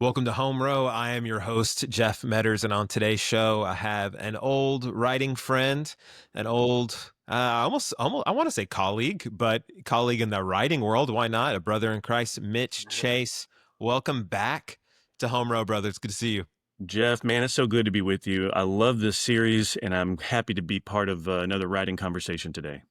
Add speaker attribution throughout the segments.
Speaker 1: Welcome to Home Row. I am your host, Jeff Medders, and on today's show, I have an old writing friend, an old, almost, I want to say colleague, but colleague in the writing world. Why not? A brother in Christ, Mitch Chase. Welcome back to Home Row, brothers. Good to see you.
Speaker 2: Jeff, man, it's so good to be with you. I love this series, and I'm happy to be part of another writing conversation today.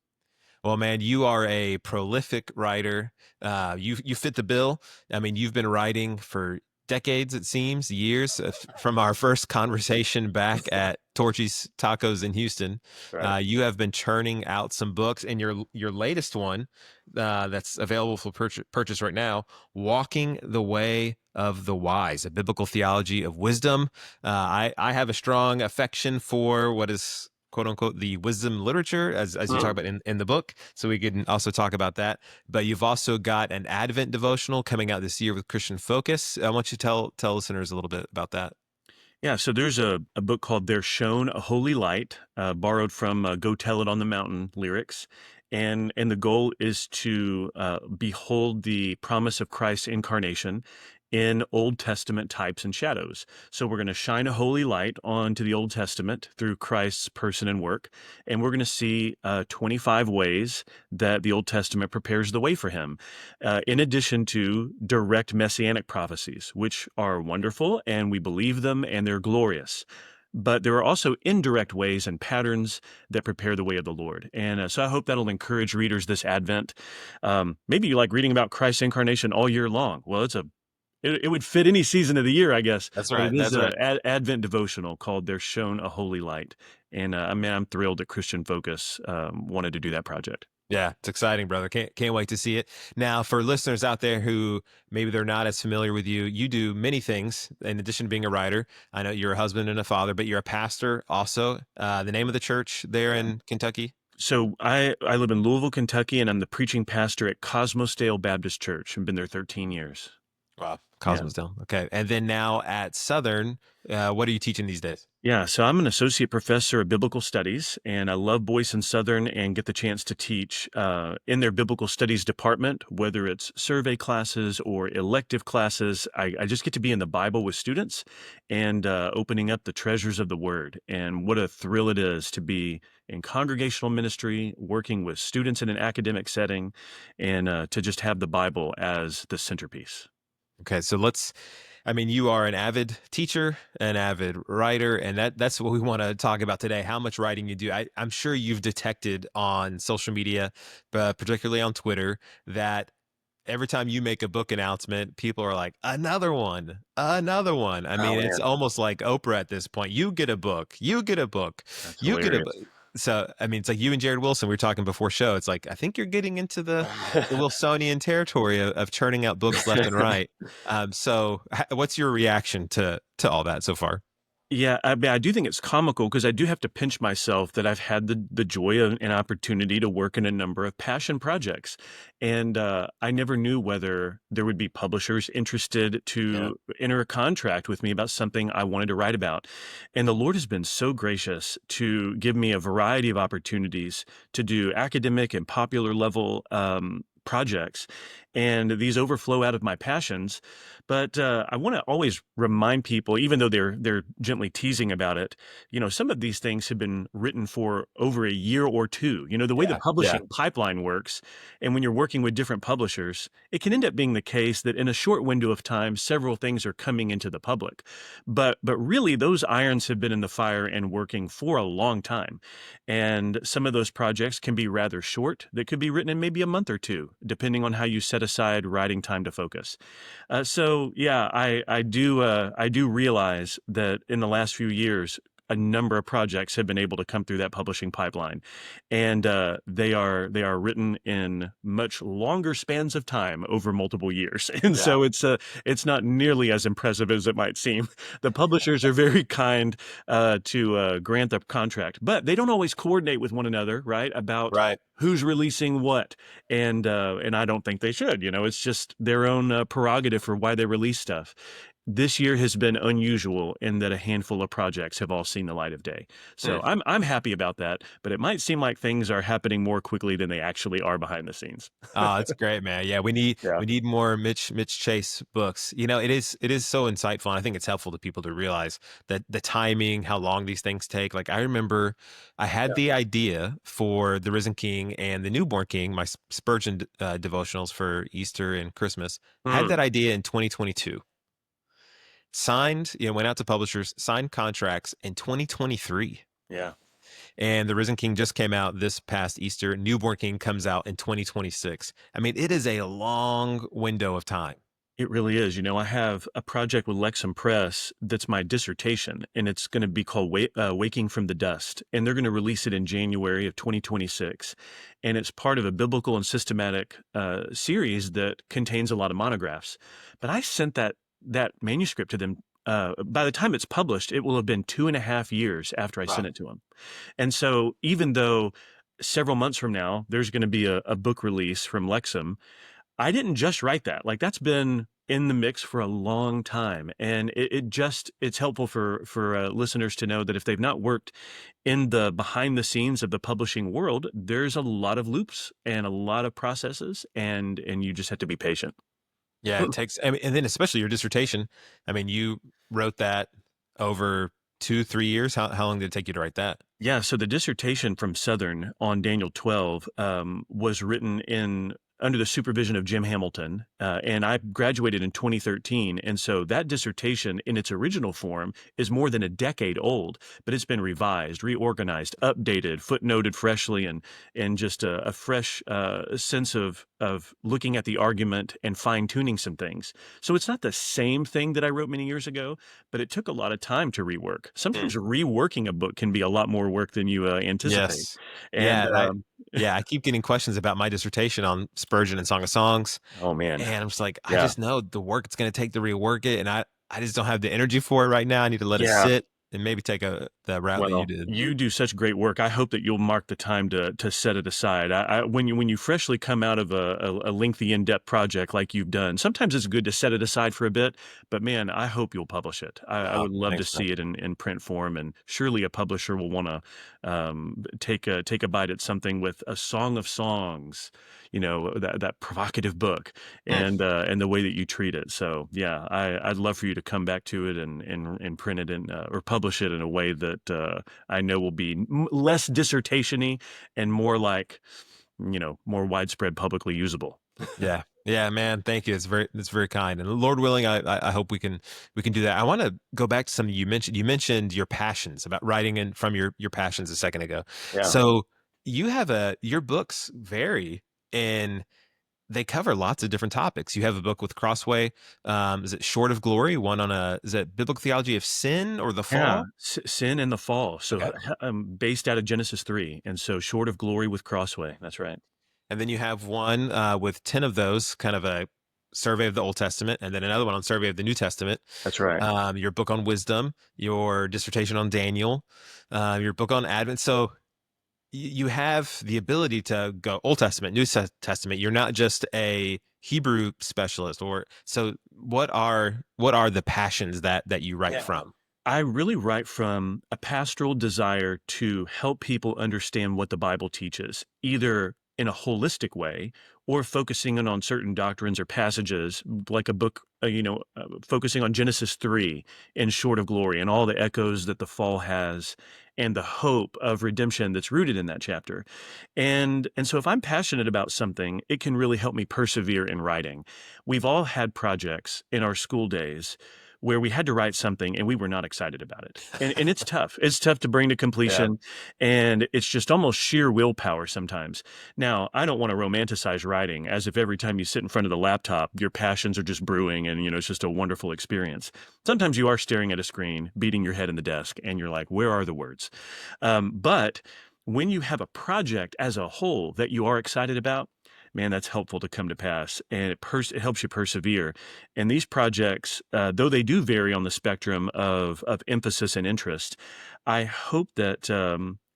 Speaker 1: Well, man, you are a prolific writer. You fit the bill. I mean, you've been writing for decades, it seems, years from our first conversation back at Torchy's Tacos in Houston.
Speaker 2: Right.
Speaker 1: You have been churning out some books, and your latest one that's available for purchase right now, "Walking the Way of the Wise: A Biblical Theology of Wisdom." I have a strong affection for what is quote unquote the wisdom literature as you talk about in the book. So we can also talk about that. But you've also got an Advent devotional coming out this year with Christian Focus. I want you to tell listeners a little bit about that.
Speaker 2: Yeah, so there's a book called "There's Shone a Holy Light," borrowed from "Go Tell It on the Mountain" lyrics, and the goal is to behold the promise of Christ's incarnation in Old Testament types and shadows. So we're going to shine a holy light onto the Old Testament through Christ's person and work, and we're going to see 25 ways that the Old Testament prepares the way for him, in addition to direct messianic prophecies, which are wonderful, and we believe them, and they're glorious. But there are also indirect ways and patterns that prepare the way of the Lord. And so I hope that'll encourage readers this Advent. Maybe you like reading about Christ's incarnation all year long. Well, it would fit any season of the year, I guess,
Speaker 1: That's
Speaker 2: but
Speaker 1: right.
Speaker 2: it is
Speaker 1: That's
Speaker 2: a
Speaker 1: right.
Speaker 2: Advent devotional called "There's Shone a Holy Light." And I mean, I'm thrilled that Christian Focus wanted to do that project.
Speaker 1: Yeah, it's exciting, brother. Can't wait to see it. Now, for listeners out there who maybe they're not as familiar with you, you do many things in addition to being a writer. I know you're a husband and a father, but you're a pastor also. The name of the church there in Kentucky?
Speaker 2: So I live in Louisville, Kentucky, and I'm the preaching pastor at Cosmosdale Baptist Church. I've been there 13 years.
Speaker 1: Wow.
Speaker 2: Yeah.
Speaker 1: Cosmos Dome. Okay. And then now at Southern, what are you teaching these days?
Speaker 2: Yeah, so I'm an associate professor of biblical studies, and I love Boyce and Southern and get the chance to teach in their biblical studies department, whether it's survey classes or elective classes. I just get to be in the Bible with students and opening up the treasures of the Word. And what a thrill it is to be in congregational ministry, working with students in an academic setting, and to just have the Bible as the centerpiece.
Speaker 1: Okay, so I mean, you are an avid teacher, an avid writer, and that's what we want to talk about today, how much writing you do. I'm sure you've detected on social media, but particularly on Twitter, that every time you make a book announcement, people are like, another one, another one. I
Speaker 2: Oh,
Speaker 1: mean, it's
Speaker 2: man.
Speaker 1: almost like Oprah at this point. You get a book, you get a book,
Speaker 2: That's
Speaker 1: you get a book.
Speaker 2: hilarious.
Speaker 1: So, I mean, it's like you and Jared Wilson, we were talking before show. It's like, I think you're getting into the Wilsonian territory of churning out books left and right. So what's your reaction to all that so far?
Speaker 2: Yeah, I mean, I do think it's comical because I do have to pinch myself that I've had the joy of an opportunity to work in a number of passion projects, and I never knew whether there would be publishers interested
Speaker 1: Yeah.
Speaker 2: to enter a contract with me about something I wanted to write about. And the Lord has been so gracious to give me a variety of opportunities to do academic and popular level projects, and these overflow out of my passions. But I want to always remind people, even though they're gently teasing about it, some of these things have been written for over a year or two. The way the
Speaker 1: Yeah. Yeah.
Speaker 2: publishing pipeline works, and when you're working with different publishers, it can end up being the case that in a short window of time, several things are coming into the public. But really, those irons have been in the fire and working for a long time. And some of those projects can be rather short. That could be written in maybe a month or two, depending on how you set aside writing time to focus. So yeah, I do realize that in the last few years, a number of projects have been able to come through that publishing pipeline, and they are written in much longer spans of time over multiple years, and
Speaker 1: Yeah.
Speaker 2: so it's not nearly as impressive as it might seem. The publishers are very kind to grant the contract, but they don't always coordinate with one another, right? About
Speaker 1: Right.
Speaker 2: who's releasing what, and I don't think they should. It's just their own prerogative for why they release stuff. this year has been unusual in that a handful of projects have all seen the light of day. So
Speaker 1: Mm.
Speaker 2: I'm happy about that, but it might seem like things are happening more quickly than they actually are behind the scenes.
Speaker 1: Oh, that's great, man. Yeah, we need
Speaker 2: Yeah.
Speaker 1: we need more Mitch Chase books. It is so insightful, and I think it's helpful to people to realize that the timing, how long these things take. Like I remember I had
Speaker 2: Yeah.
Speaker 1: the idea for The Risen King and The Newborn King, my Spurgeon devotionals for Easter and Christmas. I had that
Speaker 2: Mm,
Speaker 1: idea in 2022. Signed, went out to publishers, signed contracts in 2023.
Speaker 2: yeah.
Speaker 1: And The Risen King just came out this past Easter. Newborn King comes out in 2026. I mean, it is a long window of time.
Speaker 2: It really is. I have a project with Lexham Press that's my dissertation, and it's going to be called Waking from the Dust. And they're going to release it in January of 2026. And it's part of a biblical and systematic series that contains a lot of monographs. But I sent that manuscript to them. By the time it's published, it will have been 2.5 years after I sent
Speaker 1: Wow.
Speaker 2: it to them. And so, even though several months from now, there's going to be a book release from Lexham, I didn't just write that. Like that's been in the mix for a long time, and it's helpful for listeners to know that if they've not worked in the behind the scenes of the publishing world, there's a lot of loops and a lot of processes, and you just have to be patient.
Speaker 1: Yeah, it takes, I mean, and then especially your dissertation. I mean, you wrote that over 2, 3 years. How long did it take you to write that?
Speaker 2: Yeah, so the dissertation from Southern on Daniel 12 was written in under the supervision of Jim Hamilton, and I graduated in 2013. And so that dissertation, in its original form, is more than a decade old, but it's been revised, reorganized, updated, footnoted freshly, and just a fresh sense of looking at the argument and fine tuning some things. So it's not the same thing that I wrote many years ago, but it took a lot of time to rework.
Speaker 1: Mm.
Speaker 2: Sometimes reworking a book can be a lot more work than you anticipate.
Speaker 1: Yes.
Speaker 2: And
Speaker 1: Yeah. I keep getting questions about my dissertation on Spurgeon and Song of Songs.
Speaker 2: oh man,
Speaker 1: And I'm just like, I
Speaker 2: yeah,
Speaker 1: just know the work it's going to take to rework it. And I just don't have the energy for it right now. I need to let it
Speaker 2: yeah.
Speaker 1: sit and maybe take the route that you
Speaker 2: Well,
Speaker 1: did.
Speaker 2: you do such great work. I hope that you'll mark the time to set it aside. When you freshly come out of a lengthy, in-depth project like you've done, sometimes it's good to set it aside for a bit. But man, I hope you'll publish it. I
Speaker 1: Oh,
Speaker 2: would love to
Speaker 1: thanks, man.
Speaker 2: see it in print form, and surely a publisher will want to take a bite at something with a Song of Songs, that provocative book,
Speaker 1: Mm.
Speaker 2: and the way that you treat it. So yeah, I'd love for you to come back to it and print it in or publish it in a way that I know will be less dissertation-y and more like more widespread, publicly usable.
Speaker 1: Yeah. Yeah, man. Thank you. It's very kind. And Lord willing, I hope we can do that. I want to go back to something you mentioned. You mentioned your passions about writing in from your passions a second ago.
Speaker 2: Yeah.
Speaker 1: So your books vary and they cover lots of different topics. You have a book with Crossway. Is it Short of Glory? One on is it biblical theology of sin or the
Speaker 2: Yeah,
Speaker 1: fall?
Speaker 2: sin and the fall. So
Speaker 1: Okay.
Speaker 2: based out of Genesis 3, and so short of glory with Crossway. That's right.
Speaker 1: And then you have one with 10 of those, kind of a survey of the Old Testament, and then another one on survey of the New Testament.
Speaker 2: That's right.
Speaker 1: Your book on wisdom, your dissertation on Daniel, your book on Advent. So you have the ability to go Old Testament, New Testament. You're not just a Hebrew specialist. Or so. What are the passions that you write
Speaker 2: Yeah.
Speaker 1: from?
Speaker 2: I really write from a pastoral desire to help people understand what the Bible teaches, either in a holistic way or focusing in on certain doctrines or passages, like a book, focusing on Genesis 3 and Short of Glory and all the echoes that the fall has and the hope of redemption that's rooted in that chapter. And so if I'm passionate about something, it can really help me persevere in writing. We've all had projects in our school days where we had to write something and we were not excited about it. And it's tough. It's tough to bring to
Speaker 1: Yeah.
Speaker 2: completion, and it's just almost sheer willpower sometimes. Now, I don't want to romanticize writing as if every time you sit in front of the laptop, your passions are just brewing and it's just a wonderful experience. Sometimes you are staring at a screen, beating your head in the desk, and you're like, where are the words? But when you have a project as a whole that you are excited about, man, that's helpful to come to pass, and it helps you persevere. And these projects, though they do vary on the spectrum of emphasis and interest, I hope that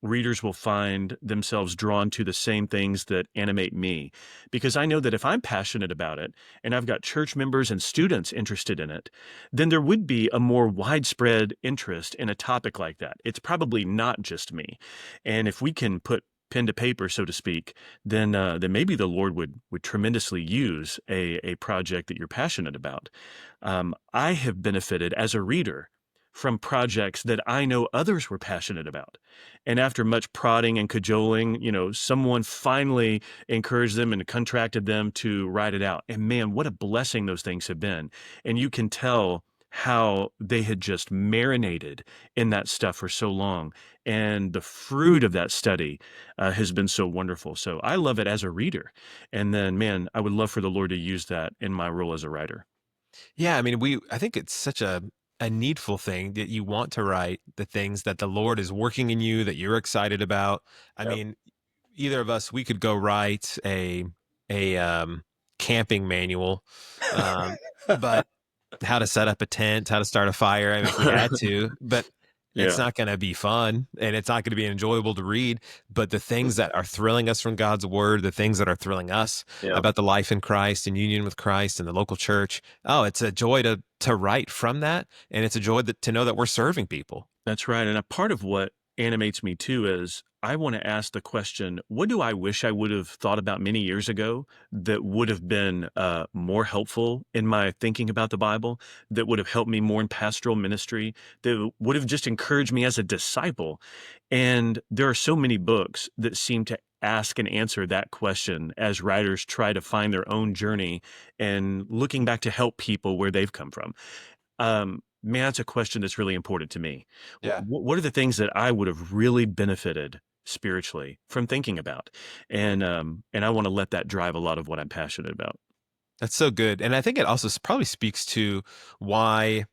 Speaker 2: readers will find themselves drawn to the same things that animate me. Because I know that if I'm passionate about it and I've got church members and students interested in it, then there would be a more widespread interest in a topic like that. It's probably not just me. And if we can put pen to paper, so to speak, then maybe the Lord would tremendously use a project that you're passionate about. I have benefited as a reader from projects that I know others were passionate about. And after much prodding and cajoling, someone finally encouraged them and contracted them to write it out. And man, what a blessing those things have been. And you can tell how they had just marinated in that stuff for so long. And the fruit of that study has been so wonderful. So I love it as a reader. And then, man, I would love for the Lord to use that in my role as a writer.
Speaker 1: Yeah, I mean, I think it's such a needful thing that you want to write the things that the Lord is working in you that you're excited about. I
Speaker 2: Yep.
Speaker 1: mean, either of us, we could go write a camping manual, but how to set up a tent, how to start a fire. I mean, if we had to, but it's
Speaker 2: Yeah.
Speaker 1: not going to be fun and it's not going to be enjoyable to read. But the things that are thrilling us from God's word, the things that are thrilling us
Speaker 2: Yeah.
Speaker 1: about the life in Christ and union with Christ and the local church. Oh, it's a joy to write from that. And it's a joy to know that we're serving people.
Speaker 2: That's right. And a part of what animates me too is I want to ask the question, what do I wish I would have thought about many years ago that would have been more helpful in my thinking about the Bible, that would have helped me more in pastoral ministry, that would have just encouraged me as a disciple? And there are so many books that seem to ask and answer that question as writers try to find their own journey and looking back to help people where they've come from. Man, that's a question that's really important to me.
Speaker 1: Yeah.
Speaker 2: What are the things that I would have really benefited spiritually from thinking about? And I want to let that drive a lot of what I'm passionate about.
Speaker 1: That's so good. And I think it also probably speaks to why.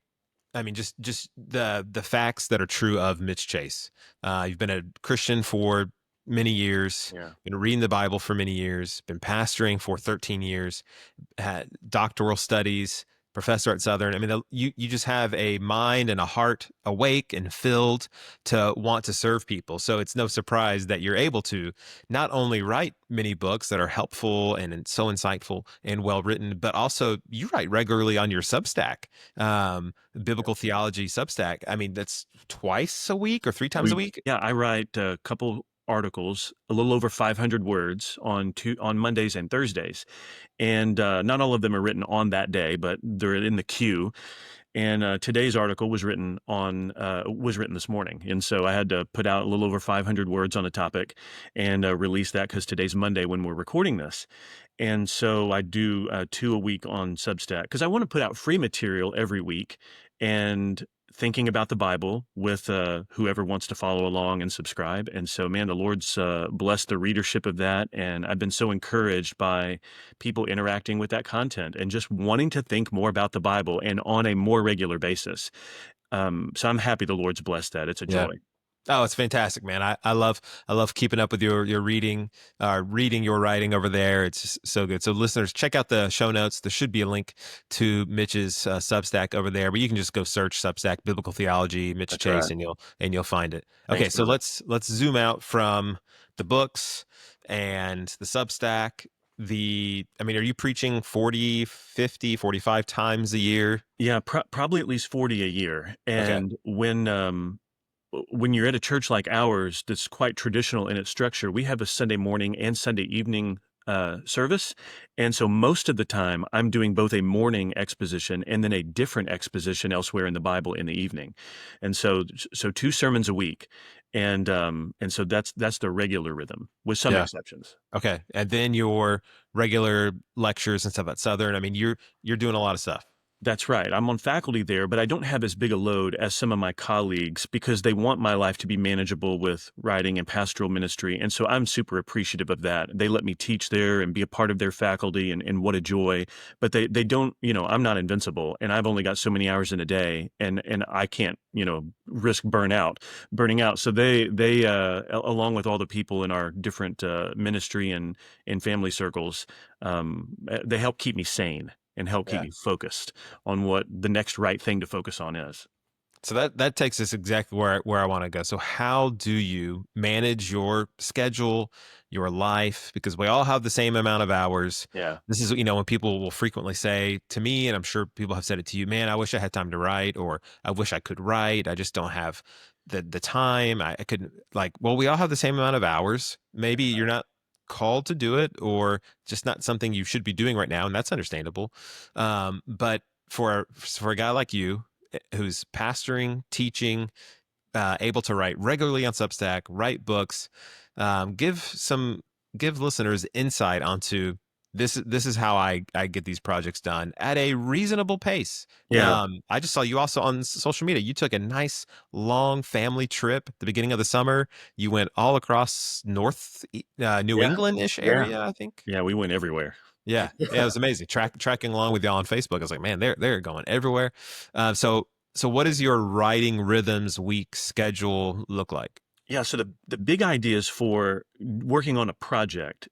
Speaker 1: I mean, just the facts that are true of Mitch Chase. You've been a Christian for many years,
Speaker 2: Yeah.
Speaker 1: been reading the Bible for many years, been pastoring for 13 years, had doctoral studies, professor at Southern. I mean, you just have a mind and a heart awake and filled to want to serve people. So it's no surprise that you're able to not only write many books that are helpful and so insightful and well written, but also you write regularly on your Substack, biblical theology Substack. I mean, that's twice a week or three times a week.
Speaker 2: Yeah, I write a couple articles, a little over 500 words on Mondays and Thursdays, and not all of them are written on that day, but they're in the queue. And today's article was written this morning, and so I had to put out a little over 500 words on a topic and release that because today's Monday when we're recording this. And so I do two a week on Substack because I want to put out free material every week and thinking about the Bible with whoever wants to follow along and subscribe. And so, man, the Lord's blessed the readership of that. And I've been so encouraged by people interacting with that content and just wanting to think more about the Bible and on a more regular basis. So I'm happy the Lord's blessed that. It's a
Speaker 1: Yeah.
Speaker 2: joy.
Speaker 1: Oh, it's fantastic, man. I love keeping up with your reading, reading your writing over there. It's just so good. So listeners, check out the show notes. There should be a link to Mitch's Substack over there, but you can just go search Substack Biblical Theology Mitch
Speaker 2: That's
Speaker 1: Chase
Speaker 2: right.
Speaker 1: and you'll find it. Okay,
Speaker 2: Thanks,
Speaker 1: so
Speaker 2: brother.
Speaker 1: let's zoom out from the books and the Substack. I mean, are you preaching 40, 50, 45 times a year?
Speaker 2: Yeah, probably at least 40 a year.
Speaker 1: Okay.
Speaker 2: And when you're at a church like ours that's quite traditional in its structure, we have a Sunday morning and Sunday evening service. And so most of the time, I'm doing both a morning exposition and then a different exposition elsewhere in the Bible in the evening. And so two sermons a week. And so that's the regular rhythm with some
Speaker 1: Yeah.
Speaker 2: exceptions.
Speaker 1: Okay. And then your regular lectures and stuff at Southern. I mean, you're doing a lot of stuff.
Speaker 2: That's right. I'm on faculty there, but I don't have as big a load as some of my colleagues because they want my life to be manageable with writing and pastoral ministry. And so I'm super appreciative of that. They let me teach there and be a part of their faculty, and what a joy. But they don't, I'm not invincible and I've only got so many hours in a day and I can't, risk burning out. So they along with all the people in our different ministry and in family circles, they help keep me sane and help keep
Speaker 1: Yeah.
Speaker 2: me focused on what the next right thing to focus on is.
Speaker 1: So that takes us exactly where I want to go. So how do you manage your schedule, your life? Because we all have the same amount of hours.
Speaker 2: Yeah.
Speaker 1: This is, when people will frequently say to me, and I'm sure people have said it to you, man, I wish I had time to write, or I wish I could write. I just don't have the time. I couldn't like, well, we all have the same amount of hours. Maybe you're not called to do it, or just not something you should be doing right now, and that's understandable. But for a guy like you, who's pastoring, teaching, able to write regularly on Substack, write books, give listeners insight onto this. This is how I get these projects done at a reasonable pace.
Speaker 2: Yeah.
Speaker 1: I just saw you also on social media. You took a nice long family trip at the beginning of the summer. You went all across North New
Speaker 2: Yeah.
Speaker 1: England ish
Speaker 2: Yeah.
Speaker 1: area, I think.
Speaker 2: Yeah. We went everywhere.
Speaker 1: Yeah, yeah, it was amazing. Tracking along with y'all on Facebook, I was like, man, they're going everywhere. So what does your writing rhythms week schedule look like?
Speaker 2: Yeah, so the big ideas for working on a project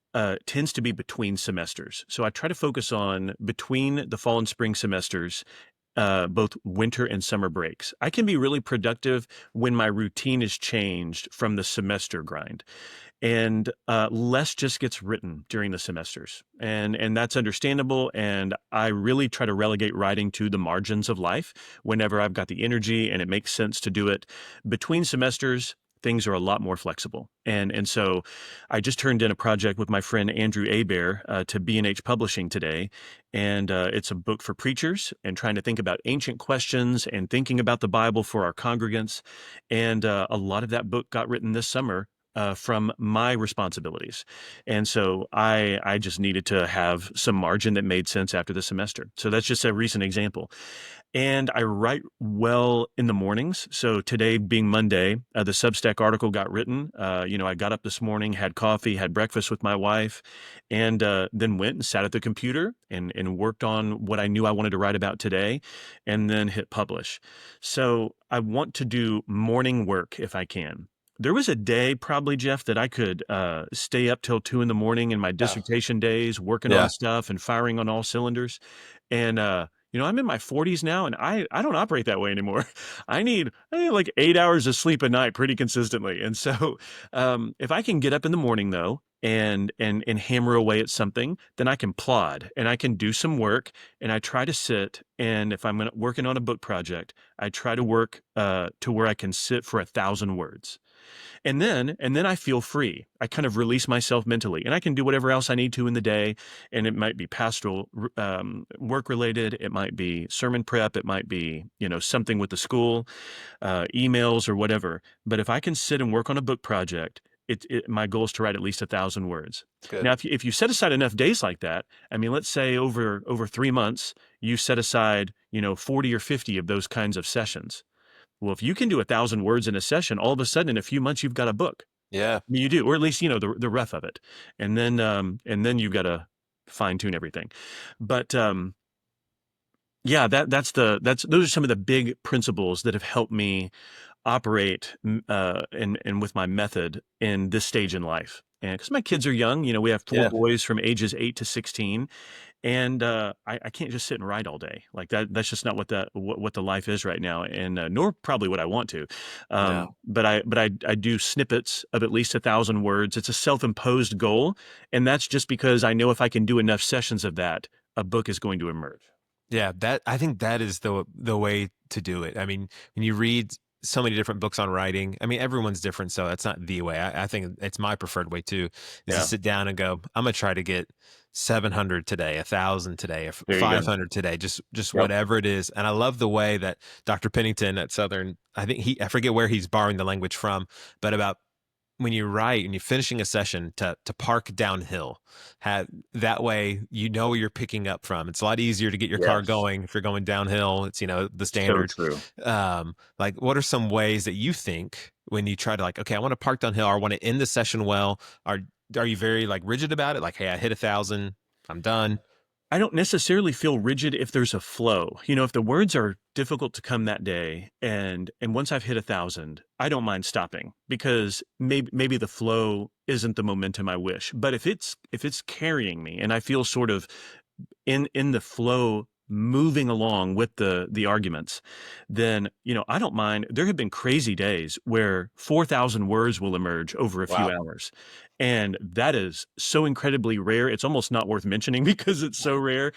Speaker 2: tends to be between semesters. So I try to focus on between the fall and spring semesters, both winter and summer breaks. I can be really productive when my routine is changed from the semester grind, and less just gets written during the semesters, and that's understandable. And I really try to relegate writing to the margins of life whenever I've got the energy and it makes sense to do it. Between semesters, things are a lot more flexible. And so I just turned in a project with my friend Andrew Abair to B&H Publishing today. And it's a book for preachers and trying to think about ancient questions and thinking about the Bible for our congregants. And a lot of that book got written this summer from my responsibilities. And so I just needed to have some margin that made sense after the semester. So that's just a recent example. And I write well in the mornings. So today being Monday, the Substack article got written. I got up this morning, had coffee, had breakfast with my wife, and then went and sat at the computer and worked on what I knew I wanted to write about today, and then hit publish. So I want to do morning work if I can. There was a day, probably, Jeff, that I could stay up till 2 in the morning in my
Speaker 1: Yeah.
Speaker 2: dissertation days, working on
Speaker 1: Yeah.
Speaker 2: stuff and firing on all cylinders. And I'm in my 40s now, and I don't operate that way anymore. I need like 8 hours of sleep a night pretty consistently. And so, if I can get up in the morning though and hammer away at something, then I can plod and I can do some work. And I try to sit, and if I'm working on a book project, I try to work to where I can sit for 1,000 words. And then I feel free. I kind of release myself mentally, and I can do whatever else I need to in the day. And it might be pastoral work related. It might be sermon prep. It might be, something with the school, emails or whatever. But if I can sit and work on a book project, my goal is to write at least 1,000 words.
Speaker 1: Good.
Speaker 2: Now, if you set aside enough days like that, I mean, let's say over 3 months, you set aside, 40 or 50 of those kinds of sessions. Well, if you can do 1,000 words in a session, all of a sudden in a few months you've got a book.
Speaker 1: Yeah.
Speaker 2: I mean, you do, or at least the rough of it, and then you've got to fine tune everything. But yeah, that's those are some of the big principles that have helped me operate and with my method in this stage in life. And because my kids are young, we have four
Speaker 1: Yeah.
Speaker 2: boys from ages 8 to 16, and I can't just sit and write all day like that. That's just not what the life is right now, and nor probably what I want to.
Speaker 1: No.
Speaker 2: But I do snippets of at least 1,000 words. It's a self-imposed goal, and that's just because I know if I can do enough sessions of that, a book is going to emerge.
Speaker 1: Yeah, that I think that is the way to do it. I mean, when you read so many different books on writing, I mean, everyone's different, so that's not the way. I think it's my preferred way too, is to
Speaker 2: Yeah,
Speaker 1: sit down and go, I'm gonna try to get 700 today, 1,000 today,
Speaker 2: there you go.
Speaker 1: 500 today, just
Speaker 2: Yep.
Speaker 1: whatever it is. And I love the way that Dr. Pennington at Southern, I forget where he's borrowing the language from, but about when you write and you're finishing a session to park downhill, have that way where you're picking up from. It's a lot easier to get your car
Speaker 2: Yes.
Speaker 1: going if you're going downhill. It's the
Speaker 2: So
Speaker 1: standard.
Speaker 2: true.
Speaker 1: Like what are some ways that you think when you try to like, okay, I want to park downhill or I want to end the session well? Are you very like rigid about it? Like, hey, I hit 1,000, I'm done.
Speaker 2: I don't necessarily feel rigid if there's a flow. If the words are difficult to come that day, and once I've hit 1,000, I don't mind stopping because maybe the flow isn't the momentum I wish. But if it's carrying me and I feel sort of in the flow moving along with the arguments, then, I don't mind. There have been crazy days where 4,000 words will emerge over a few
Speaker 1: Wow.
Speaker 2: hours. And that is so incredibly rare. It's almost not worth mentioning because it's so rare.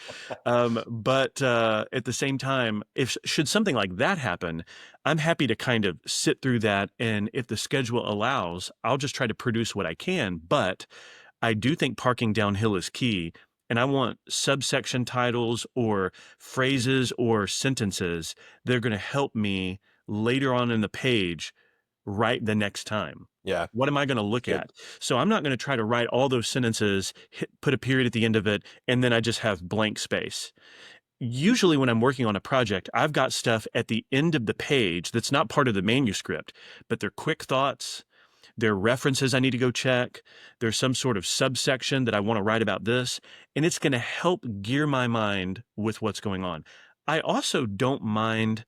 Speaker 2: But at the same time, if should something like that happen, I'm happy to kind of sit through that. And if the schedule allows, I'll just try to produce what I can. But I do think parking downhill is key. And I want subsection titles or phrases or sentences that are going to help me later on in the page write the next time.
Speaker 1: Yeah.
Speaker 2: What am I going to
Speaker 1: That's
Speaker 2: look
Speaker 1: good.
Speaker 2: at? So I'm not going to try to write all those sentences, put a period at the end of it, and then I just have blank space. Usually, when I'm working on a project, I've got stuff at the end of the page that's not part of the manuscript, but they're quick thoughts, there are references I need to go check. There's some sort of subsection that I want to write about this, and it's going to help gear my mind with what's going on. I also don't mind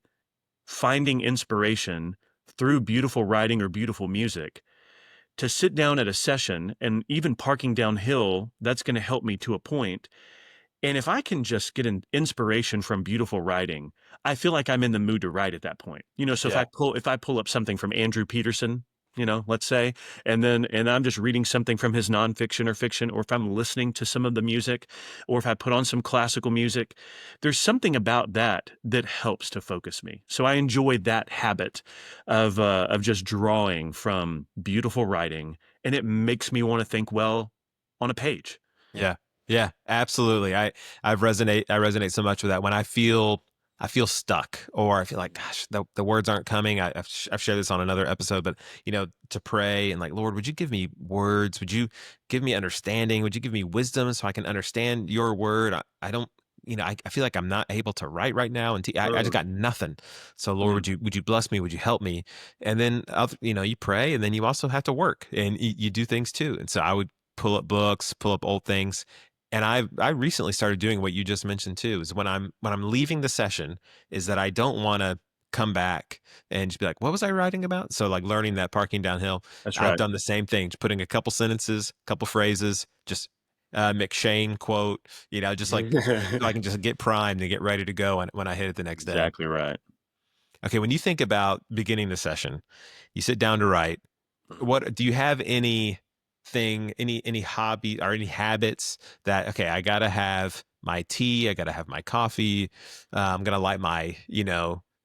Speaker 2: finding inspiration through beautiful writing or beautiful music to sit down at a session and even parking downhill. That's going to help me to a point. And if I can just get an inspiration from beautiful writing, I feel like I'm in the mood to write at that point. So if
Speaker 1: Yeah.
Speaker 2: I pull up something from Andrew Peterson, let's say, and I'm just reading something from his nonfiction or fiction, or if I'm listening to some of the music, or if I put on some classical music, there's something about that that helps to focus me. So I enjoy that habit of just drawing from beautiful writing, and it makes me want to think well on a page.
Speaker 1: Yeah. Yeah, absolutely. I resonate so much with that. When I feel stuck, or I feel like, gosh, the words aren't coming. I've shared this on another episode, but to pray and like, Lord, would you give me words? Would you give me understanding? Would you give me wisdom so I can understand your word? I don't, I feel like I'm not able to write right now, and I just got nothing. So Lord,
Speaker 2: Mm.
Speaker 1: would you bless me? Would you help me? And then you pray, and then you also have to work, and you do things too. And so I would pull up books, pull up old things. And I recently started doing what you just mentioned too, is when I'm leaving the session, is that I don't want to come back and just be like, what was I writing about? So like learning that parking downhill,
Speaker 2: That's
Speaker 1: I've
Speaker 2: right.
Speaker 1: done the same thing, just putting a couple sentences, couple phrases, just McShane quote, just like so I can just get primed and get ready to go when I hit it the next day.
Speaker 2: Exactly right.
Speaker 1: Okay, when you think about beginning the session, you sit down to write. What do you have any hobby or any habits that, okay, I gotta have my tea, I gotta have my coffee, I'm gonna light my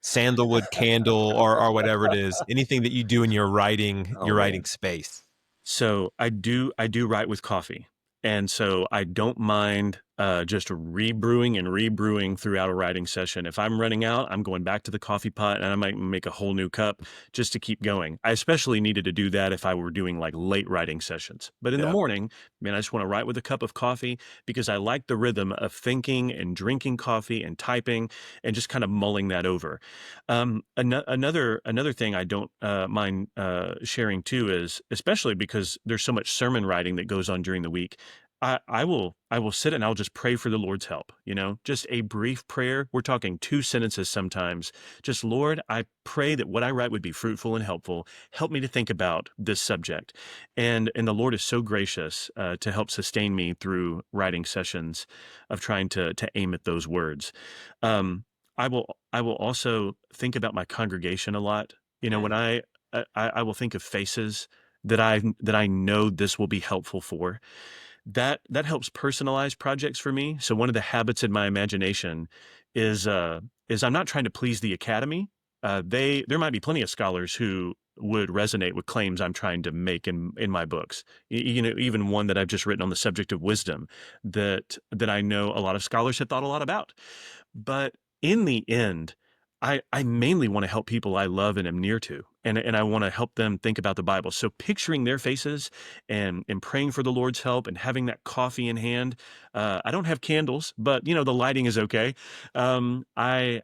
Speaker 1: sandalwood candle, or whatever it is, anything that you do in
Speaker 2: Oh
Speaker 1: your writing
Speaker 2: man.
Speaker 1: space.
Speaker 2: So I do write with coffee. And so I don't mind just rebrewing and rebrewing throughout a writing session. If I'm running out, I'm going back to the coffee pot and I might make a whole new cup just to keep going. I especially needed to do that if I were doing like late writing sessions. But in the
Speaker 1: Yeah.
Speaker 2: morning, man, I just want to write with a cup of coffee because I like the rhythm of thinking and drinking coffee and typing and just kind of mulling that over. Another thing I don't mind sharing too is, especially because there's so much sermon writing that goes on during the week. I will sit and I'll just pray for the Lord's help. Just a brief prayer. We're talking 2 sentences sometimes. Just, Lord, I pray that what I write would be fruitful and helpful. Help me to think about this subject, and the Lord is so gracious to help sustain me through writing sessions of trying to aim at those words. Um, I will also think about my congregation a lot. When
Speaker 1: Mm.
Speaker 2: I will think of faces that I know this will be helpful for. That helps personalize projects for me. So one of the habits in my imagination is I'm not trying to please the academy. There might be plenty of scholars who would resonate with claims I'm trying to make in my books. Even one that I've just written on the subject of wisdom that I know a lot of scholars have thought a lot about. But in the end, I mainly want to help people I love and am near to, and I want to help them think about the Bible. So picturing their faces and praying for the Lord's help and having that coffee in hand. I don't have candles, but the lighting is okay. I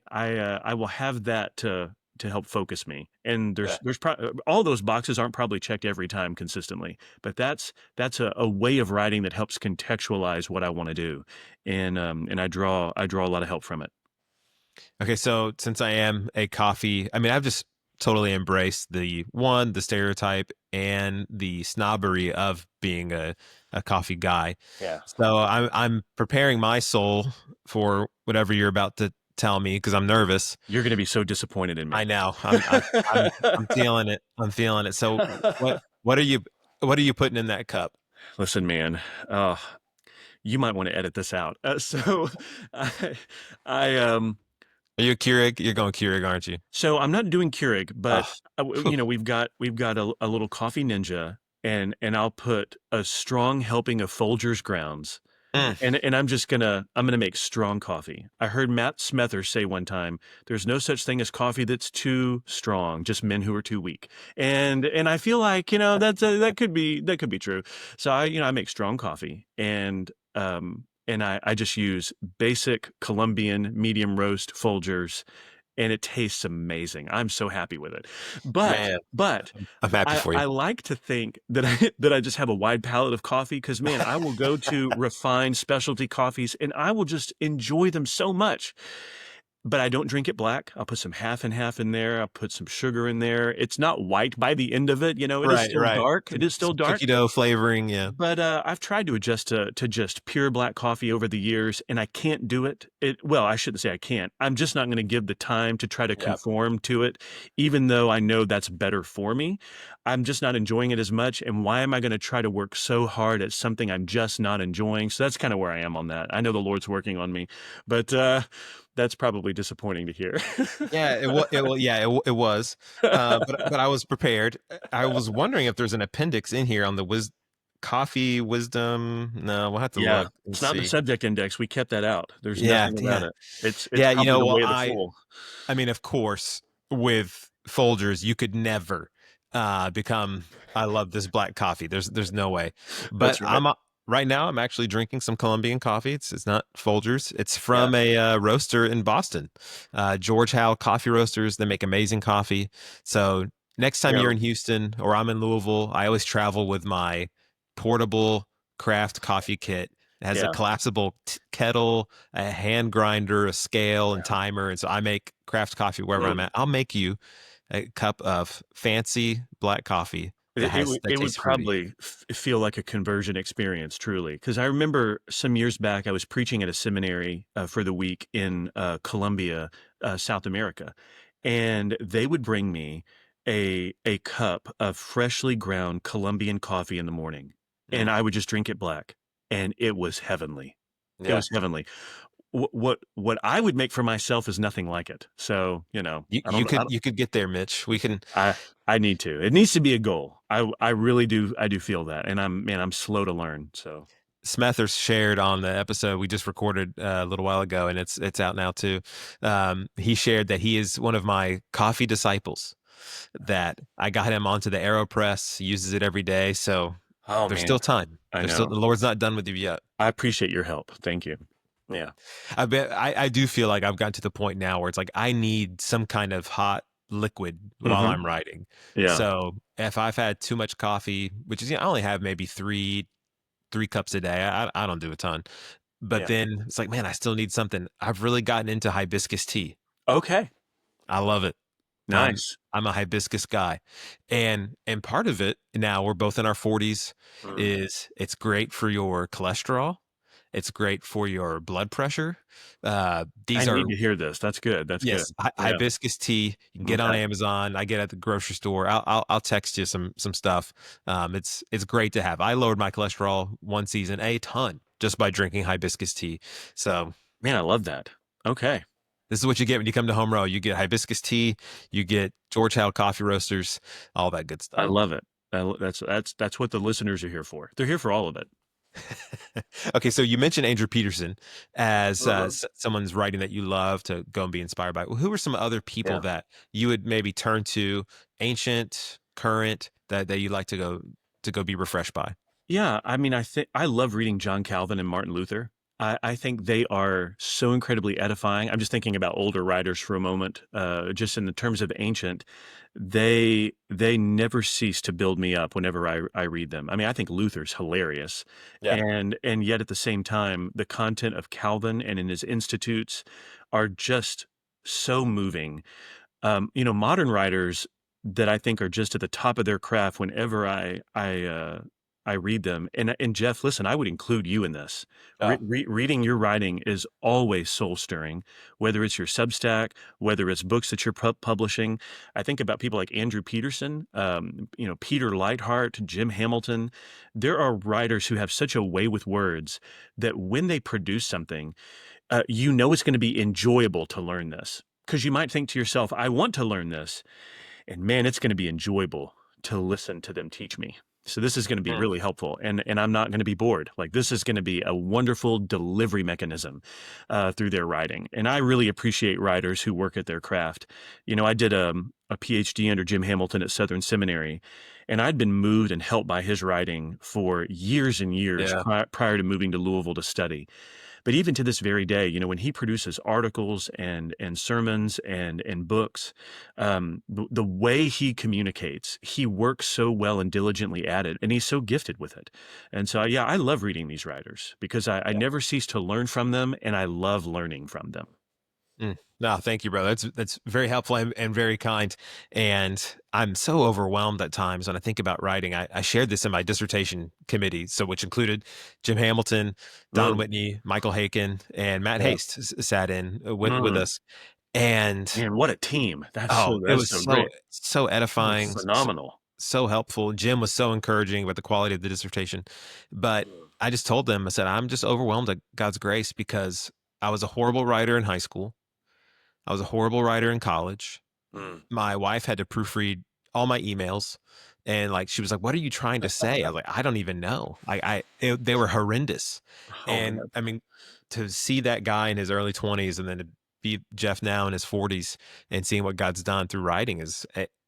Speaker 2: will have that to help focus me. And
Speaker 1: Yeah.
Speaker 2: all those boxes aren't probably checked every time consistently, but that's a way of writing that helps contextualize what I want to do, and I draw a lot of help from it.
Speaker 1: Okay, so since I am a coffee, I mean, I've just totally embrace the stereotype and the snobbery of being a coffee guy.
Speaker 2: Yeah.
Speaker 1: So I'm preparing my soul for whatever you're about to tell me because I'm nervous.
Speaker 2: You're gonna be so disappointed in
Speaker 1: I
Speaker 2: me.
Speaker 1: know. I'm feeling it. I'm feeling it. So what are you what are you putting in that cup?
Speaker 2: Listen, man, uh, you might wanna edit this out. So I I
Speaker 1: Are you a Keurig? You're going Keurig, aren't you?
Speaker 2: so I'm not doing Keurig, but,
Speaker 1: Oh,
Speaker 2: you know, we've got a little coffee ninja, and I'll put a strong helping of Folgers grounds.
Speaker 1: mm,
Speaker 2: And I'm gonna make strong coffee. I heard Matt Smethers say one time, "There's no such thing as coffee that's too strong, just men who are too weak." And I feel like, that could be true. So I make strong coffee and I just use basic Colombian medium roast Folgers, and it tastes amazing. I'm so happy with it. But
Speaker 1: man,
Speaker 2: but
Speaker 1: I'm happy for you.
Speaker 2: I like to think that I just have a wide palette of coffee because, man, I will go to refined specialty coffees and I will just enjoy them so much. But I don't drink it black. I'll put some half and half in there. I'll put some sugar in there. It's not white by the end of it, it is
Speaker 1: Right,
Speaker 2: still
Speaker 1: right.
Speaker 2: dark. It is still
Speaker 1: Some
Speaker 2: dark.
Speaker 1: cookie dough flavoring, yeah.
Speaker 2: But, I've tried to adjust to just pure black coffee over the years, and I can't do it. Well, I shouldn't say I can't. I'm just not gonna give the time to try to
Speaker 1: Yeah.
Speaker 2: conform to it, even though I know that's better for me. I'm just not enjoying it as much, and why am I gonna try to work so hard at something I'm just not enjoying? So that's kinda where I am on that. I know the Lord's working on me, but, that's probably disappointing to hear.
Speaker 1: Yeah, it was. But I was prepared. I was wondering if there's an appendix in here on the coffee wisdom. No, we'll have to
Speaker 2: Yeah,
Speaker 1: look and
Speaker 2: it's not in the
Speaker 1: see.
Speaker 2: subject index. We kept that out. There's
Speaker 1: Yeah,
Speaker 2: nothing about
Speaker 1: yeah.
Speaker 2: it. It's
Speaker 1: Yeah,
Speaker 2: probably the
Speaker 1: well,
Speaker 2: way of the fool.
Speaker 1: I mean, of course, with Folgers, you could never become. I love this black coffee. There's no way. But
Speaker 2: That's right.
Speaker 1: right now. I'm actually drinking some Colombian coffee. It's not Folgers. It's
Speaker 2: Yeah,
Speaker 1: from a roaster in Boston, George Howe Coffee Roasters. They make amazing coffee. So next time
Speaker 2: yeah,
Speaker 1: you're in Houston or I'm in Louisville, I always travel with my portable craft coffee kit. It has a
Speaker 2: yeah,
Speaker 1: collapsible kettle, a hand grinder, a scale, and
Speaker 2: yeah.
Speaker 1: timer. And so I make craft coffee wherever I'm
Speaker 2: Mm.
Speaker 1: at. I'll make you a cup of fancy black coffee that
Speaker 2: It would
Speaker 1: tastes fruity.
Speaker 2: probably feel like a conversion experience, truly. Because I remember some years back, I was preaching at a seminary for the week in Colombia, South America, and they would bring me a cup of freshly ground Colombian coffee in the morning, and
Speaker 1: Mm,
Speaker 2: I would just drink it black, and it was heavenly. It
Speaker 1: yeah.
Speaker 2: was heavenly. What I would make for myself is nothing like it. So, I don't
Speaker 1: You could get there, Mitch. We can.
Speaker 2: I need to. It needs to be a goal. I really do. I do feel that, and I'm slow to learn. So
Speaker 1: Smethers shared on the episode we just recorded a little while ago, and it's out now too. He shared that he is one of my coffee disciples. That I got him onto the AeroPress. He uses it every day, so
Speaker 2: oh
Speaker 1: there's
Speaker 2: man,
Speaker 1: still time.
Speaker 2: I
Speaker 1: There's still
Speaker 2: know.
Speaker 1: the Lord's not done with you yet.
Speaker 2: I appreciate your help. Thank you. Yeah.
Speaker 1: I do feel like I've gotten to the point now where it's like I need some kind of hot liquid while
Speaker 2: Hmm.
Speaker 1: I'm writing.
Speaker 2: Yeah.
Speaker 1: So if I've had too much coffee, which is I only have maybe three cups a day. I don't do a ton, but
Speaker 2: Yeah.
Speaker 1: then it's like man, I still need something. I've really gotten into hibiscus tea.
Speaker 2: Okay.
Speaker 1: I love it. I'm
Speaker 2: Nice.
Speaker 1: I'm a hibiscus guy. And part of it now we're both in our 40s
Speaker 2: Mm.
Speaker 1: is it's great for your cholesterol. It's great for your blood pressure.
Speaker 2: I
Speaker 1: These are
Speaker 2: need to hear this. That's good. That's good.
Speaker 1: yes,
Speaker 2: Yeah.
Speaker 1: hibiscus tea. You can get on
Speaker 2: Okay.
Speaker 1: Amazon. I get it at the grocery store. I'll text you some stuff. It's great to have. I lowered my cholesterol one season a ton just by drinking hibiscus tea. So
Speaker 2: Man, I love that. Okay.
Speaker 1: this is what you get when you come to Home Row. You get hibiscus tea, you get George Howe coffee roasters, all that good
Speaker 2: I
Speaker 1: stuff.
Speaker 2: love it. That's what the listeners are here for. They're here for all of it.
Speaker 1: Okay, so you mentioned Andrew Peterson as
Speaker 2: Mhm.
Speaker 1: someone's writing that you love to go and be inspired by. Who are some other people
Speaker 2: Yeah.
Speaker 1: that you would maybe turn to, ancient, current, that you like to go be refreshed by?
Speaker 2: Yeah, I mean, I think I love reading John Calvin and Martin Luther. I think they are so incredibly edifying. I'm just thinking about older writers for a moment. Just in the terms of ancient, they never cease to build me up whenever I read them. I mean, I think Luther's hilarious,
Speaker 1: Yeah.
Speaker 2: and yet at the same time, the content of Calvin and in his institutes are just so moving. Modern writers that I think are just at the top of their craft whenever I read them. And Jeff, listen, I would include you in this.
Speaker 1: Oh,
Speaker 2: Reading your writing is always soul stirring, whether it's your Substack, whether it's books that you're publishing. I think about people like Andrew Peterson, Peter Lightheart, Jim Hamilton. There are writers who have such a way with words that when they produce something, it's going to be enjoyable to learn this. Because you might think to yourself, I want to learn this. And man, it's going to be enjoyable to listen to them teach me. So this is going to be
Speaker 1: mm,
Speaker 2: really helpful. And I'm not going to be bored. Like this is going to be a wonderful delivery mechanism through their writing. And I really appreciate writers who work at their craft. I did a PhD under Jim Hamilton at Southern Seminary. And I'd been moved and helped by his writing for years and years
Speaker 1: yeah.
Speaker 2: prior to moving to Louisville to study. But even to this very day, when he produces articles and sermons and books, the way he communicates, he works so well and diligently at it, and he's so gifted with it. And so, yeah, I love reading these writers because I never cease to learn from them, and I love learning from them.
Speaker 1: No, thank you, brother. That's very helpful and very kind. And I'm so overwhelmed at times when I think about writing. I shared this in my dissertation committee, so which included Jim Hamilton, Don
Speaker 2: Mm,
Speaker 1: Whitney, Michael Haken, and Matt
Speaker 2: yeah.
Speaker 1: Haste sat in with
Speaker 2: Mm,
Speaker 1: us. And
Speaker 2: man, what a team! That's
Speaker 1: oh,
Speaker 2: so
Speaker 1: it
Speaker 2: that's
Speaker 1: was
Speaker 2: so great.
Speaker 1: so
Speaker 2: Oh,
Speaker 1: edifying,
Speaker 2: phenomenal.
Speaker 1: so helpful. Jim was so encouraging about the quality of the dissertation. But
Speaker 2: Mm,
Speaker 1: I just told them, I said, I'm just overwhelmed at God's grace because I was a horrible writer in high school. I was a horrible writer in college.
Speaker 2: mm.
Speaker 1: My wife had to proofread all my emails, and like she was like, "What are you trying to say?" I was like, "I don't even know." They were horrendous,
Speaker 2: Oh
Speaker 1: and
Speaker 2: man.
Speaker 1: I mean, to see that guy in his early 20s and then to be Jeff now in his 40s and seeing what God's done through writing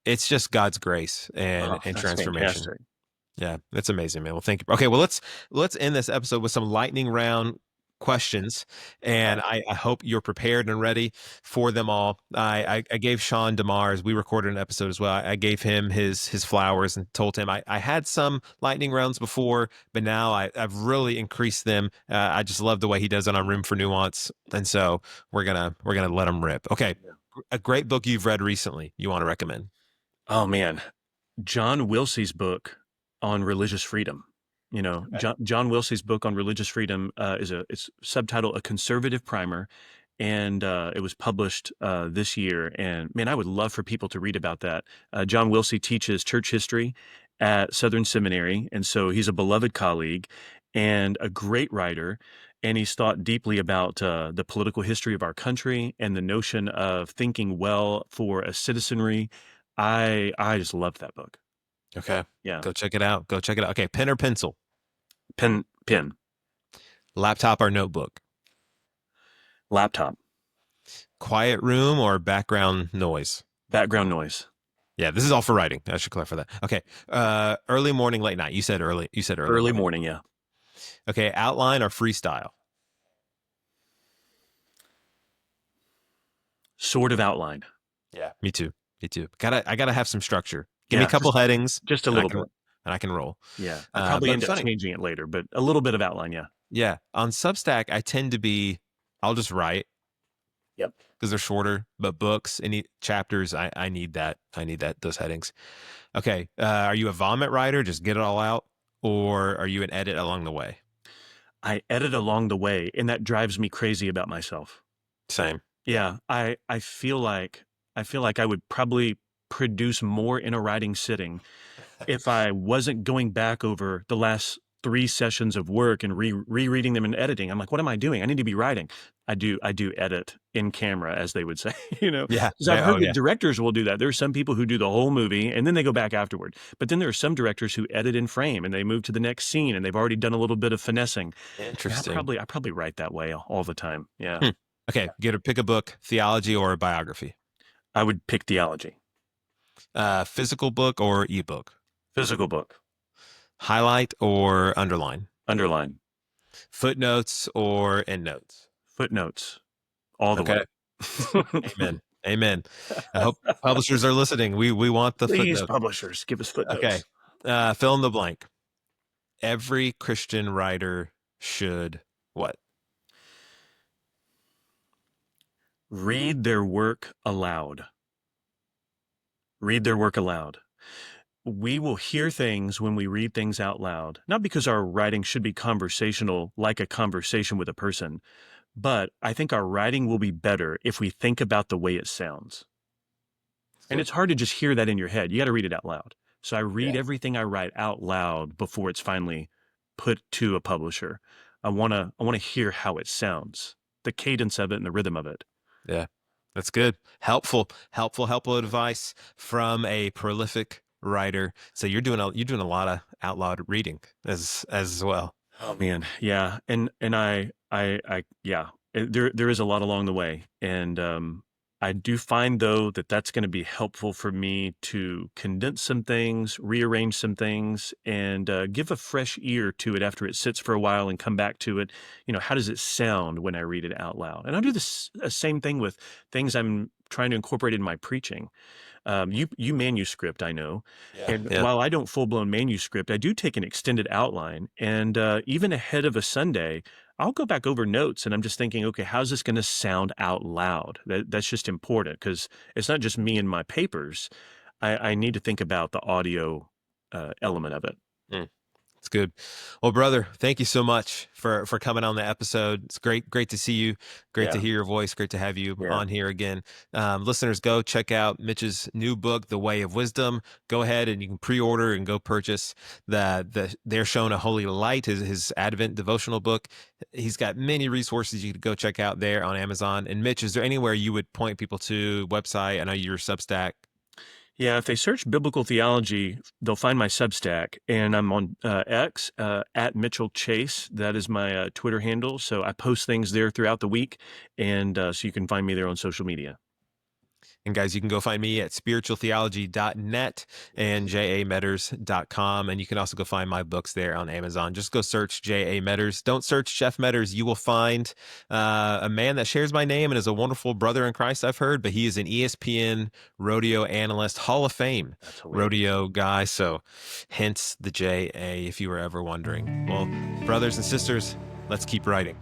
Speaker 1: it's just God's grace
Speaker 2: Oh,
Speaker 1: and
Speaker 2: that's
Speaker 1: transformation.
Speaker 2: fantastic.
Speaker 1: Yeah, that's amazing, man. Well, thank you. Okay, well let's end this episode with some lightning round questions, and
Speaker 2: Okay.
Speaker 1: I hope you're prepared and ready for them all. I gave Sean DeMars. We recorded an episode as well. I gave him his flowers and told him I had some lightning rounds before, but now I've really increased them. I just love the way he does it on Room for Nuance, and so we're gonna let him rip. Okay, a great book you've read recently. You want to recommend?
Speaker 2: Oh man, John Wilsey's book on religious freedom. John Wilsey's book on religious freedom it's subtitled "A Conservative Primer," and it was published this year. And man, I would love for people to read about that. John Wilsey teaches church history at Southern Seminary, and so he's a beloved colleague and a great writer. And he's thought deeply about the political history of our country and the notion of thinking well for a citizenry. I just loved that book.
Speaker 1: Okay,
Speaker 2: Yeah.
Speaker 1: go check it out. Go check it out. Okay, pen or pencil,
Speaker 2: Pen,
Speaker 1: laptop or notebook.
Speaker 2: laptop,
Speaker 1: Quiet room or background noise?
Speaker 2: background noise,
Speaker 1: Yeah, this is all for writing. I should clarify that. Okay. Early morning, late night. You said early
Speaker 2: early
Speaker 1: morning.
Speaker 2: morning. Yeah.
Speaker 1: Okay. Outline or freestyle?
Speaker 2: Sort of outline.
Speaker 1: Yeah. Me too. Me too. I gotta have some structure. Give me a
Speaker 2: Yeah.
Speaker 1: couple headings
Speaker 2: Just a
Speaker 1: and
Speaker 2: little bit.
Speaker 1: I can roll.
Speaker 2: Yeah. I probably
Speaker 1: But
Speaker 2: end up
Speaker 1: funny.
Speaker 2: changing it later, but a little bit of outline. Yeah.
Speaker 1: Yeah. On Substack, I tend to be, I'll just write
Speaker 2: Yep.
Speaker 1: because they're shorter, but books, any chapters, I need that. I need those headings. Okay. Are you a vomit writer? Just get it all out, or are you an edit along the way?
Speaker 2: I edit along the way, and that drives me crazy about myself.
Speaker 1: Same.
Speaker 2: Yeah. I feel like I would probably produce more in a writing sitting if I wasn't going back over the last 3 sessions of work and rereading them and editing. I'm like, what am I doing? I need to be writing. I do edit in camera, as they would say,
Speaker 1: Yeah.
Speaker 2: because I've
Speaker 1: Yeah.
Speaker 2: heard
Speaker 1: Oh,
Speaker 2: that
Speaker 1: yeah.
Speaker 2: directors will do that. There are some people who do the whole movie and then they go back afterward. But then there are some directors who edit in frame and they move to the next scene and they've already done a little bit of finessing. And
Speaker 1: Interesting.
Speaker 2: I probably write that way all the time. Yeah.
Speaker 1: Hmm. Okay, get to pick a book, theology or a biography.
Speaker 2: I would pick theology.
Speaker 1: Physical book or ebook.
Speaker 2: Physical book.
Speaker 1: Highlight or underline.
Speaker 2: Underline.
Speaker 1: Footnotes or endnotes.
Speaker 2: Footnotes. All the
Speaker 1: Okay.
Speaker 2: way.
Speaker 1: Amen. Amen. I hope publishers are listening. We want the
Speaker 2: Please,
Speaker 1: footnotes.
Speaker 2: publishers, give us
Speaker 1: Okay.
Speaker 2: footnotes.
Speaker 1: Fill in the blank. Every Christian writer should what?
Speaker 2: Read their work aloud. Read their work aloud. We will hear things when we read things out loud, not because our writing should be conversational like a conversation with a person, but I think our writing will be better if we think about the way it sounds.
Speaker 1: It's
Speaker 2: And
Speaker 1: good.
Speaker 2: it's hard to just hear that in your head. You got to read it out loud. So I read
Speaker 1: Yeah.
Speaker 2: everything I write out loud before it's finally put to a publisher. I want to hear how it sounds, the cadence of it and the rhythm of it.
Speaker 1: Yeah. That's good. Helpful advice from a prolific writer. So you're doing a lot of out loud reading as well.
Speaker 2: Oh man, yeah, and yeah, there is a lot along the way, and I do find though that that's going to be helpful for me to condense some things, rearrange some things, and give a fresh ear to it after it sits for a while, and come back to it. How does it sound when I read it out loud? And I'll do this same thing with things I'm trying to incorporate in my preaching. You manuscript, I know,
Speaker 1: Yeah.
Speaker 2: and
Speaker 1: Yeah.
Speaker 2: while I don't full blown manuscript, I do take an extended outline, and even ahead of a Sunday, I'll go back over notes, and I'm just thinking, okay, how's this going to sound out loud? That's just important because it's not just me and my papers. I need to think about the audio element of it.
Speaker 1: Mm. It's good. Well, brother, thank you so much for coming on the episode. It's great to see you. Great to
Speaker 2: Yeah,
Speaker 1: hear your voice. Great to have you
Speaker 2: yeah.
Speaker 1: on here again. Listeners, go check out Mitch's new book, The Way of Wisdom. Go ahead and you can pre-order and go purchase They're Shown a Holy Light, his Advent devotional book. He's got many resources you could go check out there on Amazon. And Mitch, is there anywhere you would point people to? Website? I know you're Substack.
Speaker 2: Yeah, if they search biblical theology, they'll find my Substack, and I'm on X at Mitchell Chase. That is my Twitter handle. So I post things there throughout the week, and so you can find me there on social media.
Speaker 1: And guys, you can go find me at spiritualtheology.net and jamedders.com. And you can also go find my books there on Amazon. Just go search J.A. Medders. Don't search Jeff Medders. You will find a man that shares my name and is a wonderful brother in Christ, I've heard, but he is an ESPN rodeo analyst, Hall of Fame
Speaker 2: That's hilarious.
Speaker 1: rodeo guy. So hence the J.A. if you were ever wondering. Well, brothers and sisters, let's keep writing.